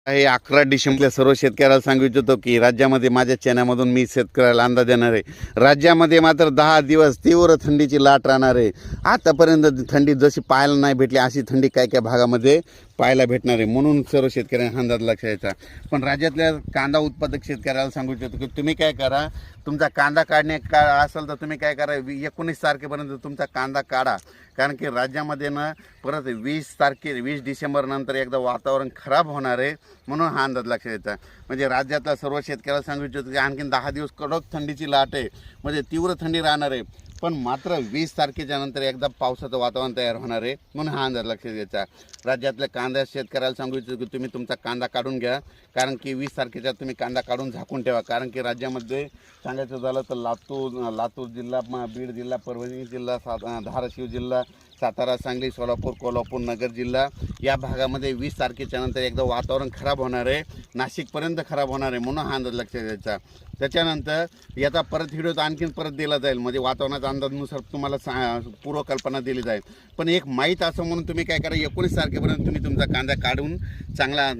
आहे 11 डिसेंबरला सर्व शेतकऱ्याला सांगू इच्छितो की राज्यामध्ये माझ्या चॅनलमधून मी शेतकऱ्याला अंदाज देणार आहे. राज्यामध्ये मात्र 10 दिवस तीव्र थंडीची लाट राहणार आहे. आतापर्यंत थंडी जशी पाहायला नाही भेटली अशी थंडी काय काय भागामध्ये पाहायला भेटणार आहे. म्हणून सर्व शेतकऱ्यांना अंदाज लक्षात यायचा. पण राज्यातल्या कांदा उत्पादक शेतकऱ्याला सांगू इच्छितो की तुम्ही काय करा, तुमचा कांदा काढणे असेल तर तुम्ही काय करा 19 तारखेपर्यंत तुमचा कांदा काढा. कारण की राज्यामध्ये ना परत 20 डिसेंबर नंतर एकदा वातावरण खराब होणार आहे. म्हणून हा अंदाज लक्षात यायचा. म्हणजे राज्यातल्या सर्व शेतकऱ्याला सांगू इच्छितो की आणखीन 10 दिवस कडक थंडीची लाट आहे, म्हणजे तीव्र थंडी राहणार आहे. पण मात्र 20 तारखेच्या नंतर एकदा पावसाचं वातावरण तयार होणार आहे. म्हणून हा अंदाज लक्षात घ्यायचा. राज्यातल्या कांदा शेतकऱ्याला सांगू इच्छितो की तुम्ही तुमचा कांदा काढून घ्या. कारण की 20 तारखेच्या तुम्ही कांदा काढून झाकून ठेवा. कारण की राज्यामध्ये सांगायचं झालं तर लातूर जिल्हा, बीड जिल्हा, परभणी जिल्हा, धाराशिव जिल्हा, सातारा, सांगली, सोलापूर, कोल्हापूर, नगर जिल्हा या भागामध्ये 20 तारखेच्या नंतर एकदा वातावरण खराब होणार आहे. नाशिकपर्यंत खराब होणार आहे. म्हणून हा अंदाज लक्षात घ्यायचा. त्याच्यानंतर याचा परत व्हिडिओ आणखीन परत दिला जाईल. म्हणजे वातावरणाच्या अंदाजानुसार तुम्हाला पूर्वकल्पना दिली जाईल. पण एक माहीत असं म्हणून तुम्ही काय करा, 19 तारखेपर्यंत तुम्ही तुमचा कांदा काढून चांगला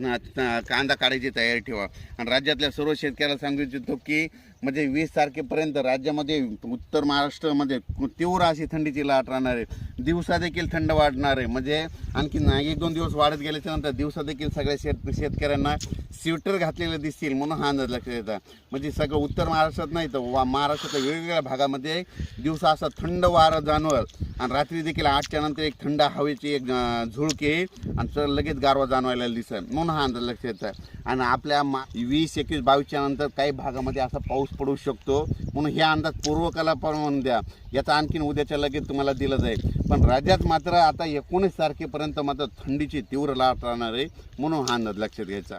कांदा काढायची तयारी ठेवा. आणि राज्यातल्या सर्व शेतकऱ्याला सांगू इच्छितो की म्हणजे 20 तारखेपर्यंत राज्यामध्ये उत्तर महाराष्ट्रामध्ये तीव्र अशी थंडीची लाट राहणार आहे. दिवसा देखील थंड वाढणार आहे. म्हणजे आणखी 1-2 दिवस वाढत गेल्याच्यानंतर दिवसा देखील सगळ्या शेतकऱ्यांना स्वेटर घातलेले दिसतील. म्हणून हा अंदाज लक्षात येतात. म्हणजे सगळं उत्तर महाराष्ट्रात नाही तर महाराष्ट्राच्या वेगवेगळ्या भागामध्ये दिवसा असा थंड वारा जाणवल आणि रात्री देखील 8च्या नंतर एक थंड हवेची एक झुळूक येईल आणि लगेच गारवा जाणवायला दिसेल. म्हणून हा अंदाज लक्षात येतात. आणि आपल्या 20, 21, 22च्या नंतर काही भागामध्ये असा पाऊस पडू शकतो. म्हणून हे अंदाज पूर्वकल्पना द्या. याचा आणखीन उद्याच्या लगेच तुम्हाला दिलं जाईल. पण राज्यात मात्र आता 19 तारखेपर्यंत मात्र थंडीची तीव्र लाट राहणार आहे. म्हणून हा अंदाज लक्षात घ्यायचा.